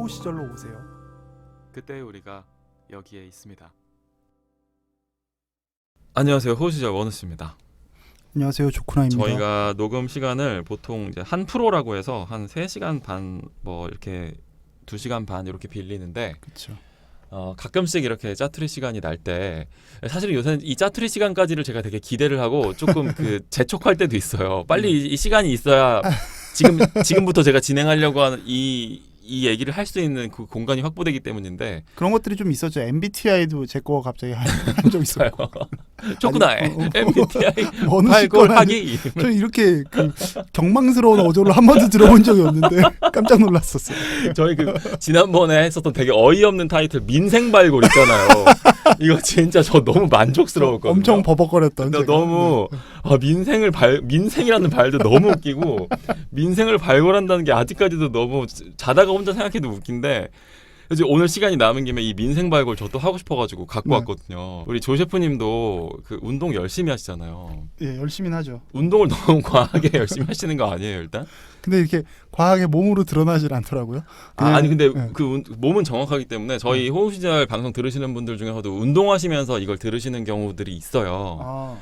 호우 시절로 오세요. 그때 우리가 여기에 있습니다. 안녕하세요. 호시절 원우씨입니다. 안녕하세요. 조쿠나입니다. 저희가 녹음 시간을 보통 이제 한 프로라고 해서 한 3시간 반 뭐 이렇게 2시간 반 이렇게 빌리는데 그렇죠. 가끔씩 이렇게 짜투리 시간이 날 때 사실 요새 이 짜투리 시간까지를 제가 되게 기대를 하고 조금 그 재촉할 때도 있어요. 빨리 이 시간이 있어야 지금부터 제가 진행하려고 하는 이 얘기를 할 수 있는 그 공간이 확보되기 때문인데 그런 것들이 좀 있었죠. MBTI도 제 거 갑자기 한 적 있었고. 초크나의 MBTI 어느 발굴하기. 저 이렇게 그 경망스러운 어조를 한 번도 들어본 적이 없는데 깜짝 놀랐었어요. 저희 그 지난번에 했었던 되게 어이없는 타이틀 민생발굴 있잖아요. 이거 진짜 저 너무 만족스러웠거든요. 엄청 버벅거렸던. 근데 너무 민생이라는 발도 너무 웃기고 민생을 발굴한다는 게 아직까지도 너무 자다가 혼자 생각해도 웃긴데 그래서 오늘 시간이 남은 김에 이 민생 발굴 저도 하고 싶어가지고 갖고 왔거든요. 우리 조 셰프님도 그 운동 열심히 하시잖아요. 예, 열심히는 하죠. 운동을 너무 과하게 열심히 하시는 거 아니에요, 일단? 근데 이렇게 과하게 몸으로 드러나질 않더라고요. 아니 근데 네. 그 몸은 정확하기 때문에 저희 호우 시절 방송 들으시는 분들 중에서도 운동하시면서 이걸 들으시는 경우들이 있어요.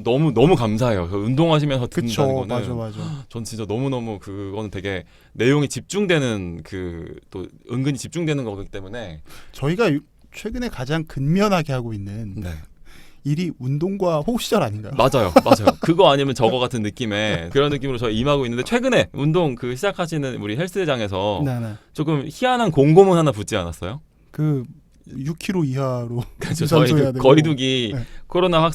너무 감사해요. 그 운동하시면서 듣는다는 그쵸, 거는. 맞아. 전 진짜 너무너무 그거는 되게 내용이 집중되는 그 또 은근히 집중되는 거기 때문에 저희가 최근에 가장 근면하게 하고 있는 네. 일이 운동과 호우 시절 아닌가요? 맞아요. 그거 아니면 저거 같은 느낌의 그런 느낌으로 저희 임하고 있는데 최근에 운동 그 시작하시는 우리 헬스장에서 네네. 조금 희한한 공고문 하나 붙지 않았어요? 그 6km 이하로 그렇죠. 저희 그 되고. 거리두기 네. 코로나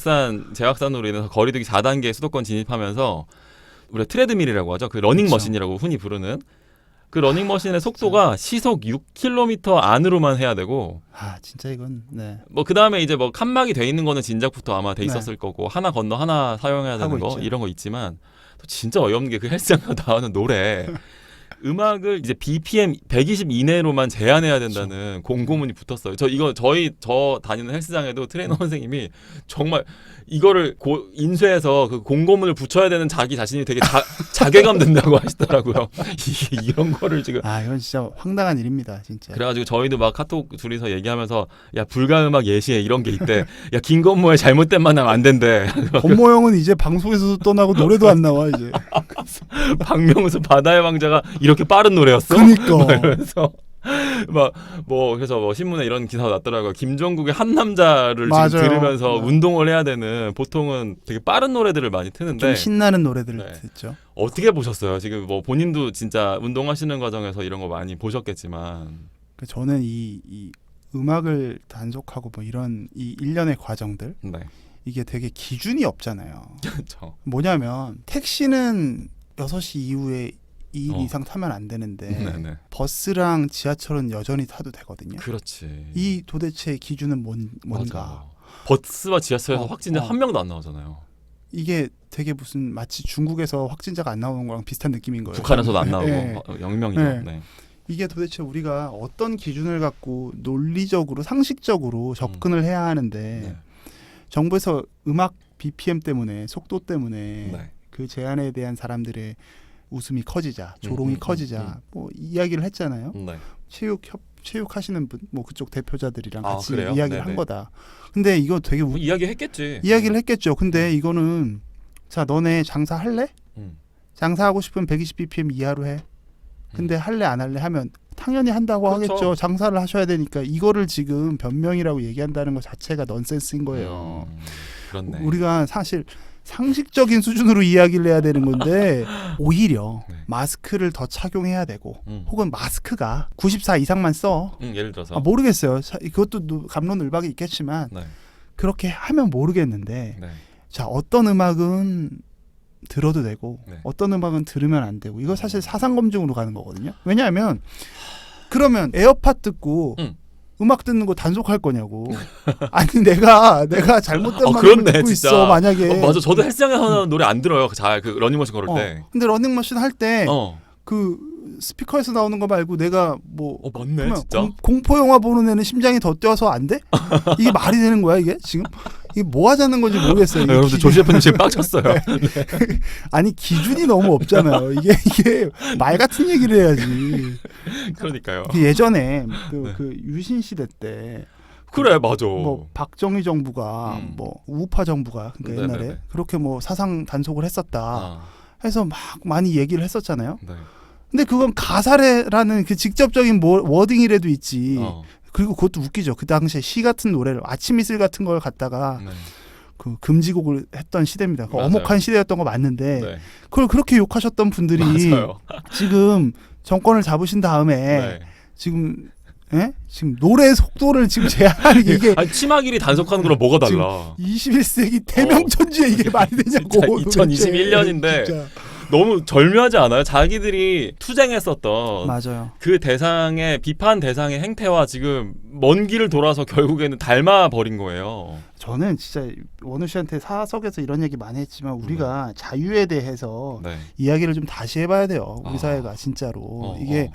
재확산으로 인해서 거리두기 4단계 수도권 진입하면서 우리가 트레드밀이라고 하죠. 그 러닝머신이라고 흔히 부르는 그 러닝머신의 속도가 시속 6km 안으로만 해야 되고 진짜 이건 네. 뭐 그다음에 이제 뭐 칸막이 돼 있는 거는 진작부터 아마 돼 네. 있었을 거고 하나 건너 하나 사용해야 되는 거 있죠. 이런 거 있지만 또 진짜 어이없는 게 그 헬스장에서 나오는 노래 음악을 이제 BPM 120 이내로만 제한해야 된다는 공고문이 붙었어요. 저 다니는 헬스장에도 트레이너 선생님이 정말 이거를 인쇄해서 그 공고문을 붙여야 되는 자기 자신이 되게 자괴감 든다고 하시더라고요. 이런 거를 지금 이건 진짜 황당한 일입니다, 진짜. 그래가지고 저희도 막 카톡 둘이서 얘기하면서 야 불가음악 예시에 이런 게 있대. 야 김건모의 잘못된 만남 안 된대. 건모 형은 이제 방송에서도 떠나고 노래도 안 나와 이제. 박명수 바다의 왕자가 이렇게 빠른 노래였어? 그니까. 그래서 그래서 신문에 이런 기사가 났더라고요. 김종국의 한 남자를 맞아요. 지금 들으면서 네. 운동을 해야 되는 보통은 되게 빠른 노래들을 많이 트는데 좀 신나는 노래들을 네. 듣죠. 어떻게 보셨어요? 지금 뭐 본인도 진짜 운동하시는 과정에서 이런 거 많이 보셨겠지만 저는 이 음악을 단속하고 뭐 이런 이 일련의 과정들 네. 이게 되게 기준이 없잖아요. 그렇죠. 뭐냐면 택시는 6시 이후에 2일 이상 타면 안 되는데 네네. 버스랑 지하철은 여전히 타도 되거든요. 그렇지. 이 도대체 기준은 뭔가. 맞아. 버스와 지하철에서 확진자 한 명도 안 나오잖아요. 이게 되게 무슨 마치 중국에서 확진자가 안 나오는 거랑 비슷한 느낌인 거예요. 북한에서도 안 나오고 네. 0명이죠. 네. 네. 이게 도대체 우리가 어떤 기준을 갖고 논리적으로 상식적으로 접근을 해야 하는데 네. 정부에서 음악 BPM 때문에 속도 때문에 네. 그 제한에 대한 사람들의 웃음이 커지자 조롱이 커지자 뭐 이야기를 했잖아요. 네. 체육 하시는 분 뭐 그쪽 대표자들이랑 같이 그래요? 이야기를 네네. 한 거다. 근데 이거 되게 뭐 이야기했겠지. 이야기를 했겠죠. 근데 이거는 자 너네 장사할래? 음. 장사하고 싶으면 120bpm 이하로 해. 근데 할래 안 할래 하면 당연히 한다고 그렇죠. 하겠죠. 장사를 하셔야 되니까 이거를 지금 변명이라고 얘기한다는 것 자체가 넌센스인 거예요. 그렇네. 우리가 사실 상식적인 수준으로 이야기를 해야 되는 건데 오히려 네. 마스크를 더 착용해야 되고 혹은 마스크가 94 이상만 써. 예를 들어서 모르겠어요. 그것도 갑론을박이 있겠지만 네. 그렇게 하면 모르겠는데 네. 자 어떤 음악은 들어도 되고 네. 어떤 음악은 들으면 안 되고 이거 사실 사상 검증으로 가는 거거든요. 왜냐하면 그러면 에어팟 듣고 음악 듣는 거 단속할 거냐고. 아니 내가 잘못된 음악을 듣고 진짜. 있어 만약에. 맞아. 저도 헬스장에서 노래 안 들어요. 그 러닝머신 걸을 때. 근데 러닝머신 할 때 어. 스피커에서 나오는 거 말고 내가 뭐 맞네 진짜. 공포 영화 보는 애는 심장이 더 뛰어서 안 돼? 이게 말이 되는 거야 이게 지금? 이게 뭐 하자는 건지 모르겠어요. 이게 여러분들 조시 대표님 지금 빡쳤어요. 아니 기준이 너무 없잖아요. 이게 말 같은 얘기를 해야지. 그러니까요. 그 예전에 그, 네. 그 유신 시대 때 그래 맞아. 뭐 박정희 정부가 뭐 우파 정부가 그러니까 옛날에 네네네. 그렇게 뭐 사상 단속을 했었다 아, 해서 막 많이 얘기를 했었잖아요. 네. 근데 그건 가사래라는 그 직접적인 워딩이라도 있지. 그리고 그것도 웃기죠. 그 당시에 시 같은 노래를 아침 이슬 같은 걸 갖다가 네. 그 금지곡을 했던 시대입니다. 그 맞아요. 엄혹한 시대였던 거 맞는데 네. 그걸 그렇게 욕하셨던 분들이 맞아요. 지금 정권을 잡으신 다음에 네. 지금 지금 노래 속도를 지금 제한하는 게 이게 아니 치마 길이 단속하는 거랑 뭐가 달라? 21세기 대명천지에 이게 말이 되냐고. 진짜 2021년인데 진짜. 너무 절묘하지 않아요? 자기들이 투쟁했었던 맞아요. 그 대상의 비판 대상의 행태와 지금 먼 길을 돌아서 결국에는 닮아 버린 거예요. 저는 진짜 원우 씨한테 사석에서 이런 얘기 많이 했지만 우리가 자유에 대해서 네. 이야기를 좀 다시 해봐야 돼요. 우리 아. 사회가 진짜로 이게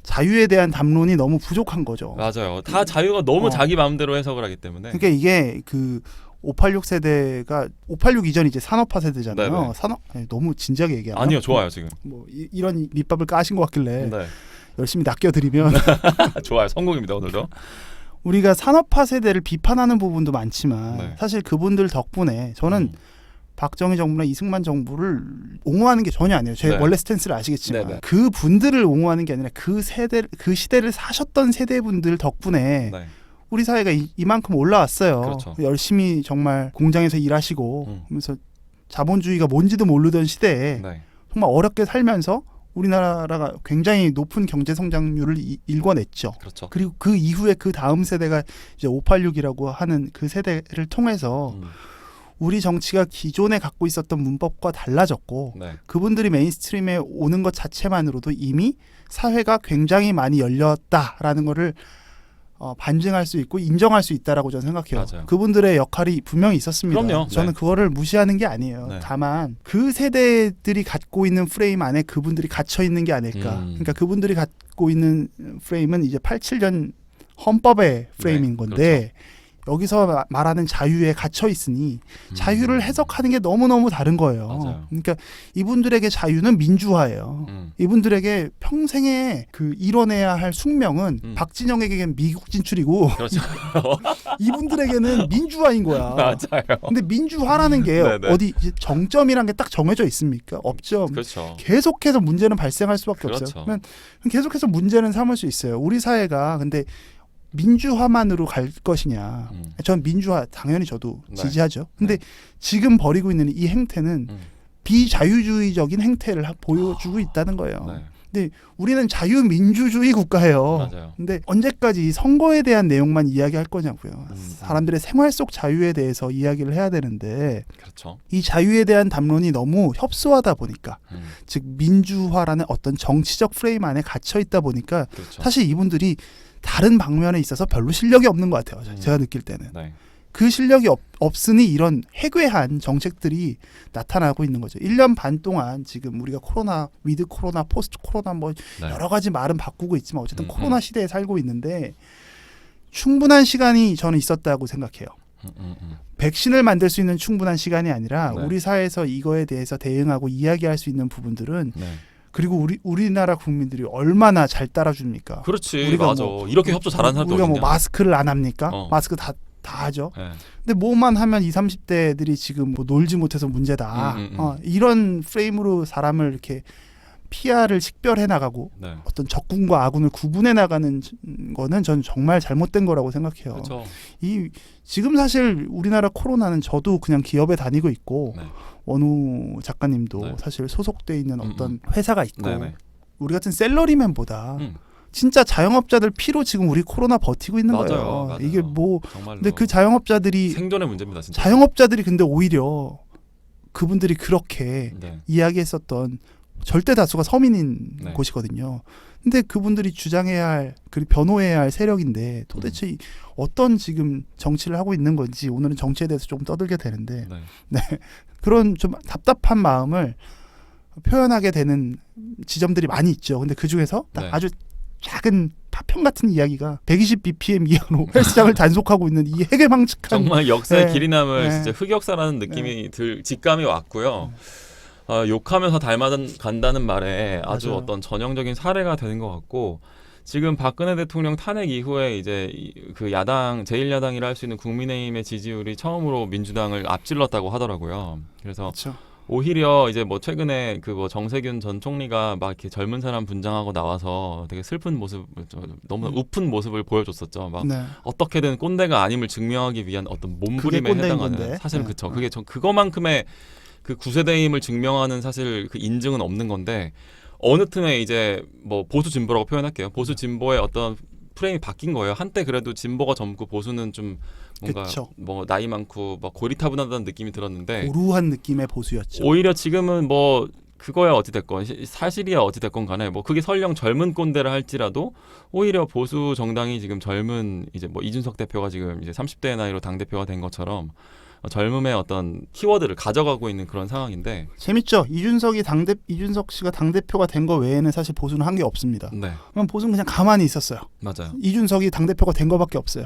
자유에 대한 담론이 너무 부족한 거죠. 맞아요. 다 자유가 너무 어. 자기 마음대로 해석을 하기 때문에. 그러니까 이게 그 586 세대가 586 이전 이제 산업화 세대잖아요. 네네. 아니, 너무 진지하게 얘기하나? 아니요, 좋아요 지금. 뭐 이런 밑밥을 까신 것 같길래 네. 열심히 낚여드리면 좋아요, 성공입니다 오늘도. 우리가 산업화 세대를 비판하는 부분도 많지만 네. 사실 그분들 덕분에 저는 박정희 정부나 이승만 정부를 옹호하는 게 전혀 아니에요. 제 네. 원래 스탠스를 아시겠지만 네네. 그 분들을 옹호하는 게 아니라 그 시대를 사셨던 세대분들 덕분에 네. 우리 사회가 이만큼 올라왔어요. 그렇죠. 열심히 정말 공장에서 일하시고 그러면서 자본주의가 뭔지도 모르던 시대에 네. 정말 어렵게 살면서 우리나라가 굉장히 높은 경제 성장률을 일궈냈죠. 그렇죠. 그리고 그 이후에 그 다음 세대가 이제 586이라고 하는 그 세대를 통해서 우리 정치가 기존에 갖고 있었던 문법과 달라졌고 네. 그분들이 메인스트림에 오는 것 자체만으로도 이미 사회가 굉장히 많이 열렸다라는 거를 반증할 수 있고 인정할 수 있다라고 저는 생각해요. 맞아요. 그분들의 역할이 분명히 있었습니다. 그럼요. 저는 네. 그거를 무시하는 게 아니에요. 네. 다만 그 세대들이 갖고 있는 프레임 안에 그분들이 갇혀 있는 게 아닐까. 그러니까 그분들이 갖고 있는 프레임은 이제 87년 헌법의 프레임인 네, 건데 여기서 말하는 자유에 갇혀 있으니 자유를 해석하는 게 너무너무 다른 거예요. 맞아요. 그러니까 이분들에게 자유는 민주화예요. 이분들에게 평생에 그 이뤄내야 할 숙명은 박진영에게는 미국 진출이고 그렇죠. 이분들에게는 민주화인 거야. 맞아요. 근데 민주화라는 게 네네. 어디 이제 정점이란 게 딱 정해져 있습니까? 없죠. 그렇죠. 계속해서 문제는 발생할 수밖에 그렇죠. 없어요. 그러면 계속해서 문제는 삼을 수 있어요. 우리 사회가 근데 민주화만으로 갈 것이냐. 전 민주화 당연히 저도 네. 지지하죠. 근데 지금 벌이고 있는 이 행태는 비자유주의적인 행태를 보여주고 있다는 거예요. 네. 근데 우리는 자유민주주의 국가예요. 맞아요. 근데 언제까지 선거에 대한 내용만 이야기할 거냐고요. 사람들의 생활 속 자유에 대해서 이야기를 해야 되는데 그렇죠. 이 자유에 대한 담론이 너무 협소하다 보니까 즉 민주화라는 어떤 정치적 프레임 안에 갇혀 있다 보니까 그렇죠. 사실 이분들이 다른 방면에 있어서 별로 실력이 없는 것 같아요. 제가 느낄 때는. 네. 그 실력이 없으니 이런 해괴한 정책들이 나타나고 있는 거죠. 1년 반 동안 지금 우리가 코로나, 위드 코로나, 포스트 코로나 뭐 네. 여러 가지 말은 바꾸고 있지만 어쨌든 코로나 시대에 살고 있는데 충분한 시간이 저는 있었다고 생각해요. 백신을 만들 수 있는 충분한 시간이 아니라 네. 우리 사회에서 이거에 대해서 대응하고 이야기할 수 있는 부분들은 네. 그리고 우리나라 국민들이 얼마나 잘 따라줍니까? 그렇지. 우리가 맞아. 이렇게 협조 잘하는 사람도 우리가 어딨냐. 뭐 마스크를 안 합니까? 어. 마스크 다 하죠. 네. 근데 뭐만 하면 20, 30대들이 지금 뭐 놀지 못해서 문제다. 이런 프레임으로 사람을 이렇게 PR을 식별해 나가고 네. 어떤 적군과 아군을 구분해 나가는 거는 전 정말 잘못된 거라고 생각해요. 그렇죠. 지금 사실 우리나라 코로나는 저도 그냥 기업에 다니고 있고 네. 원우 작가님도 네. 사실 소속돼 있는 어떤 회사가 있고 네네. 우리 같은 샐러리맨보다 진짜 자영업자들 피로 지금 우리 코로나 버티고 있는 맞아요. 거예요. 맞아요. 이게 뭐 정말로. 근데 그 자영업자들이 생존의 문제입니다. 진짜. 자영업자들이 근데 오히려 그분들이 그렇게 네. 이야기했었던 절대 다수가 서민인 네. 곳이거든요. 근데 그분들이 주장해야 할 그리고 변호해야 할 세력인데 도대체 어떤 지금 정치를 하고 있는 건지 오늘은 정치에 대해서 조금 떠들게 되는데 네. 네. 그런 좀 답답한 마음을 표현하게 되는 지점들이 많이 있죠. 근데 그 중에서 네. 아주 작은 파편 같은 이야기가 120bpm 이하로 헬스장을 단속하고 있는 이 해괴망측한 정말 역사의 네. 길이 남을 네. 진짜 흑역사라는 느낌이 직감이 왔고요. 욕하면서 닮아간다는 말에 아주 맞아요. 어떤 전형적인 사례가 되는 것 같고 지금 박근혜 대통령 탄핵 이후에 이제 그 야당 제1야당이라 할 수 있는 국민의힘의 지지율이 처음으로 민주당을 앞질렀다고 하더라고요. 그래서 그렇죠. 오히려 이제 뭐 최근에 그 뭐 정세균 전 총리가 막 이렇게 젊은 사람 분장하고 나와서 되게 슬픈 모습, 너무 우픈 모습을 보여줬었죠. 막 네. 어떻게든 꼰대가 아님을 증명하기 위한 어떤 그게 몸부림에 꼰대인 해당하는 건데. 사실은 네. 그쵸. 그게 그거만큼의 그 구세대임을 증명하는 사실 그 인증은 없는 건데 어느 틈에 이제 뭐 보수 진보라고 표현할게요. 보수 진보의 어떤 프레임이 바뀐 거예요. 한때 그래도 진보가 젊고 보수는 좀 뭔가 그쵸. 뭐 나이 많고 막 고리타분하다는 느낌이 들었는데 고루한 느낌의 보수였죠. 오히려 지금은 뭐 그거야 어찌 됐건 사실이야 어찌 됐건 간에 뭐 그게 설령 젊은 꼰대라 할지라도 오히려 보수 정당이 지금 젊은 이제 뭐 이준석 대표가 지금 이제 30대 나이로 당 대표가 된 것처럼 젊음의 어떤 키워드를 가져가고 있는 그런 상황인데 재밌죠. 이준석 씨가 당 대표가 된 거 외에는 사실 보수는 한 게 없습니다. 네 그럼 보수는 그냥 가만히 있었어요. 맞아요. 이준석이 당 대표가 된 거밖에 없어요.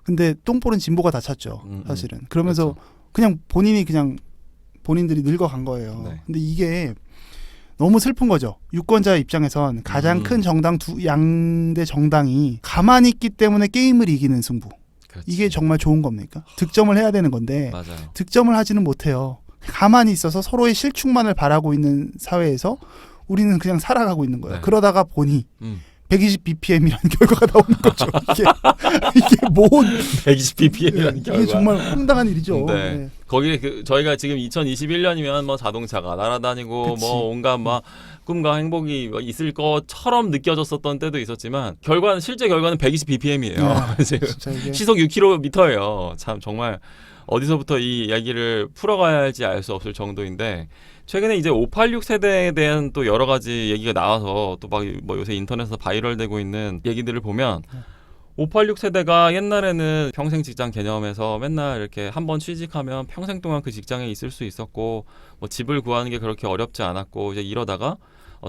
근데 똥볼은 진보가 다 찼죠. 사실은. 그러면서 그렇죠. 그냥 본인들이 늙어간 거예요. 네. 근데 이게 너무 슬픈 거죠. 유권자 입장에선 가장 큰 정당 양대 정당이 가만히 있기 때문에 게임을 이기는 승부. 그렇지. 이게 정말 좋은 겁니까? 득점을 해야 되는 건데 맞아요. 득점을 하지는 못해요. 가만히 있어서 서로의 실축만을 바라고 있는 사회에서 우리는 그냥 살아가고 있는 거예요. 네. 그러다가 보니 120 120bpm이라는 결과가 나오는 거죠. 이게 뭔 120bpm이라는 결과. 이게 정말 황당한 일이죠. 네. 네. 거기에 저희가 지금 2021년이면 뭐 자동차가 날아다니고 그치. 뭐 온갖 막 꿈과 행복이 있을 것처럼 느껴졌었던 때도 있었지만 실제 결과는 120bpm이에요. 진짜 이게 시속 6km예요. 참 정말 어디서부터 이 이야기를 풀어가야 할지 알 수 없을 정도인데 최근에 이제 586 세대에 대한 또 여러 가지 얘기가 나와서 또 막 뭐 요새 인터넷에서 바이럴되고 있는 얘기들을 보면 586 세대가 옛날에는 평생 직장 개념에서 맨날 이렇게 한번 취직하면 평생 동안 그 직장에 있을 수 있었고 뭐 집을 구하는 게 그렇게 어렵지 않았고 이제 이러다가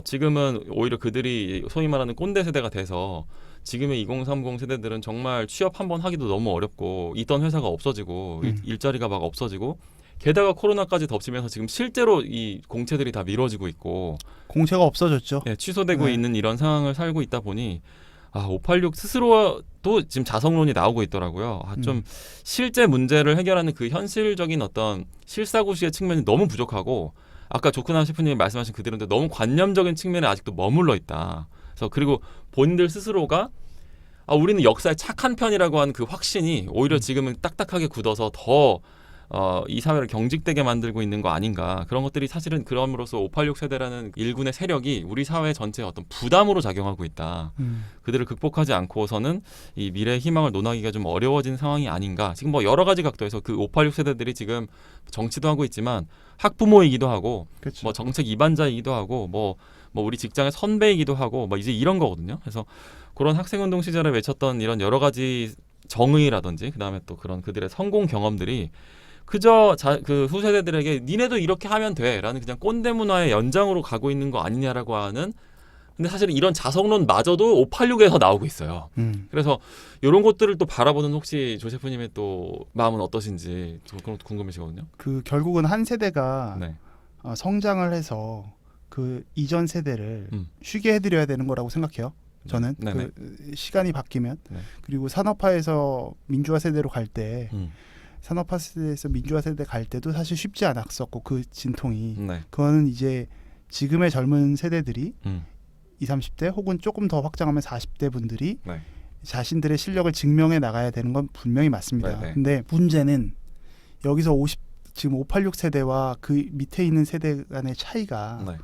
지금은 오히려 그들이 소위 말하는 꼰대 세대가 돼서 지금의 2030 세대들은 정말 취업 한번 하기도 너무 어렵고 있던 회사가 없어지고 일자리가 막 없어지고 게다가 코로나까지 덮치면서 지금 실제로 이 공채들이 다 미뤄지고 있고 공채가 없어졌죠. 네, 취소되고 네. 있는 이런 상황을 살고 있다 보니 586 스스로도 지금 자성론이 나오고 있더라고요. 좀 실제 문제를 해결하는 그 현실적인 어떤 실사구시의 측면이 너무 부족하고 아까 조크나 셰프님이 말씀하신 그대로인데 너무 관념적인 측면에 아직도 머물러 있다. 그래서 그리고 본인들 스스로가 우리는 역사의 착한 편이라고 하는 그 확신이 오히려 지금은 딱딱하게 굳어서 더 이 사회를 경직되게 만들고 있는 거 아닌가. 그런 것들이 사실은 그럼으로써 586 세대라는 일군의 세력이 우리 사회 전체에 어떤 부담으로 작용하고 있다. 그들을 극복하지 않고서는 이 미래의 희망을 논하기가 좀 어려워진 상황이 아닌가. 지금 뭐 여러 가지 각도에서 그 586 세대들이 지금 정치도 하고 있지만 학부모이기도 하고 그렇죠. 뭐 정책 이반자이기도 하고 뭐 우리 직장의 선배이기도 하고 뭐 이제 이런 거거든요. 그래서 그런 학생운동 시절에 외쳤던 이런 여러 가지 정의라든지 그다음에 또 그런 그들의 성공 경험들이 그저 그 후세대들에게 니네도 이렇게 하면 돼라는 그냥 꼰대 문화의 연장으로 가고 있는 거 아니냐라고 하는 근데 사실은 이런 자성론마저도 586에서 나오고 있어요. 그래서 이런 것들을 또 바라보는 혹시 조 셰프님의 또 마음은 어떠신지 그런 것도 궁금해지거든요. 그 결국은 한 세대가 네. 성장을 해서 그 이전 세대를 쉬게 해드려야 되는 거라고 생각해요. 저는 네네. 그 시간이 바뀌면 네. 그리고 산업화에서 민주화 세대로 갈 때 산업화 세대에서 민주화 세대 갈 때도 사실 쉽지 않았었고 그 진통이 네. 그거는 이제 지금의 젊은 세대들이 20, 30대 혹은 조금 더 확장하면 40대 분들이 네. 자신들의 실력을 증명해 나가야 되는 건 분명히 맞습니다. 네네. 근데 문제는 여기서 지금 586 세대와 그 밑에 있는 세대 간의 차이가 네.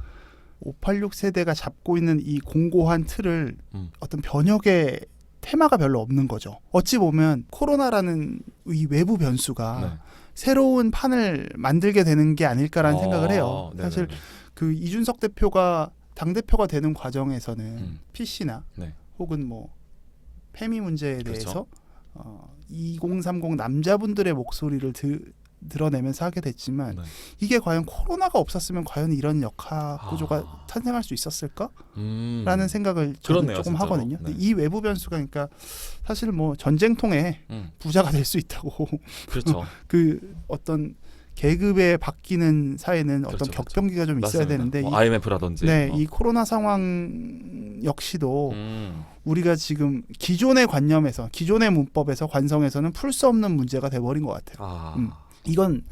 586 세대가 잡고 있는 이 공고한 틀을 어떤 변혁의 테마가 별로 없는 거죠. 어찌 보면 코로나라는 이 외부 변수가 네. 새로운 판을 만들게 되는 게 아닐까라는 생각을 해요. 네네네. 사실 그 이준석 대표가 당대표가 되는 과정에서는 PC나 네. 혹은 뭐 페미 문제에 그렇죠. 대해서 2030 남자분들의 목소리를 드러내면서 하게 됐지만 네. 이게 과연 코로나가 없었으면 과연 이런 역학 구조가 탄생할 수 있었을까? 라는 생각을 저는 그렇네요, 조금 진짜로. 하거든요. 네. 근데 이 외부 변수가 그러니까 사실 뭐 전쟁통에 부자가 될 수 있다고 그렇죠. 그 어떤 계급에 바뀌는 사회는 어떤 그렇죠, 격변기가 좀 있어야 맞습니다. 되는데 뭐 IMF라든지. 네, 이 코로나 상황 역시도 우리가 지금 기존의 관념에서 기존의 문법에서 관성에서는 풀 수 없는 문제가 돼버린 것 같아요. 이건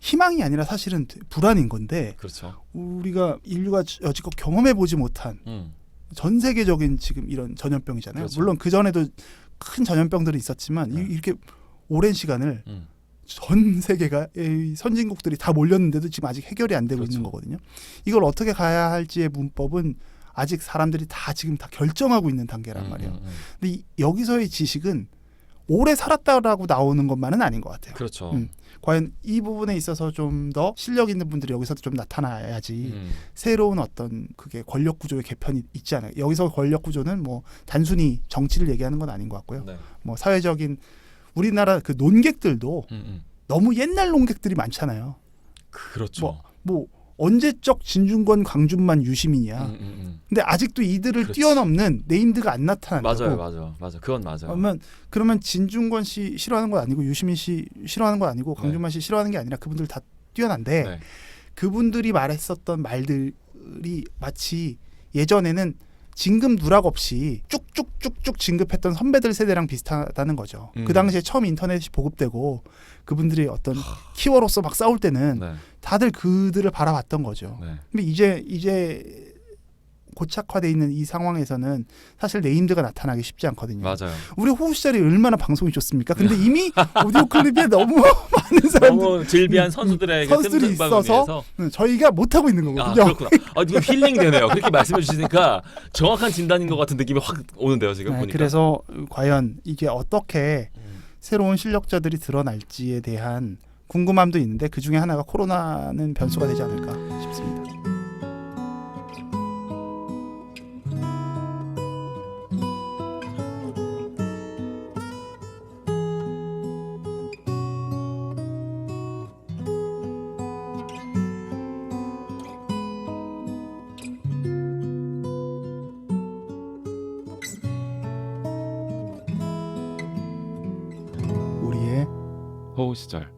희망이 아니라 사실은 불안인 건데 그렇죠. 우리가 인류가 여지껏 경험해보지 못한 전 세계적인 지금 이런 전염병이잖아요. 그렇죠. 물론 그 전에도 큰 전염병들이 있었지만 네. 이렇게 오랜 시간을 전 세계가 이 선진국들이 다 몰렸는데도 지금 아직 해결이 안 되고 그렇죠. 있는 거거든요. 이걸 어떻게 가야 할지의 문법은 아직 사람들이 다 지금 다 결정하고 있는 단계란 말이에요. 근데 여기서의 지식은 오래 살았다라고 나오는 것만은 아닌 것 같아요. 그렇죠. 과연 이 부분에 있어서 좀 더 실력 있는 분들이 여기서 좀 나타나야지 새로운 어떤 그게 권력 구조의 개편이 있지 않아요. 여기서 권력 구조는 뭐 단순히 정치를 얘기하는 건 아닌 것 같고요. 네. 뭐 사회적인 우리나라 그 논객들도 너무 옛날 논객들이 많잖아요. 그렇죠. 뭐 언제적 진중권, 강준만, 유시민이야. 근데 아직도 이들을 그렇지. 뛰어넘는 네임드가 안 나타난다고. 맞아. 그건 맞아요. 그러면 진중권 씨 싫어하는 건 아니고 유시민 씨 싫어하는 건 아니고 네. 강준만 씨 싫어하는 게 아니라 그분들 다 뛰어난데 네. 그분들이 말했었던 말들이 마치 예전에는 진급 누락 없이 쭉쭉쭉쭉 진급했던 선배들 세대랑 비슷하다는 거죠. 그 당시에 처음 인터넷이 보급되고 그분들이 어떤 키워로서 막 싸울 때는 네. 다들 그들을 바라봤던 거죠. 네. 근데 이제 고착화돼 있는 이 상황에서는 사실 네임드가 나타나기 쉽지 않거든요. 맞아요. 우리 호흡시절이 얼마나 방송이 좋습니까? 근데 이미 오디오 클립에 너무 많은 사람들 너무 질비한 선수들에게 선수들이 뜸들방을 있어서 위해서. 저희가 못하고 있는 아, 거거든요. 그렇구나. 이거 힐링 되네요. 그렇게 말씀해 주시니까 정확한 진단인 것 같은 느낌이 확 오는데요, 지금 네, 보니까. 그래서 과연 이게 어떻게 새로운 실력자들이 드러날지에 대한 궁금함도 있는데 그 중에 하나가 코로나는 변수가 되지 않을까 싶습니다. 우리의 호우 시절.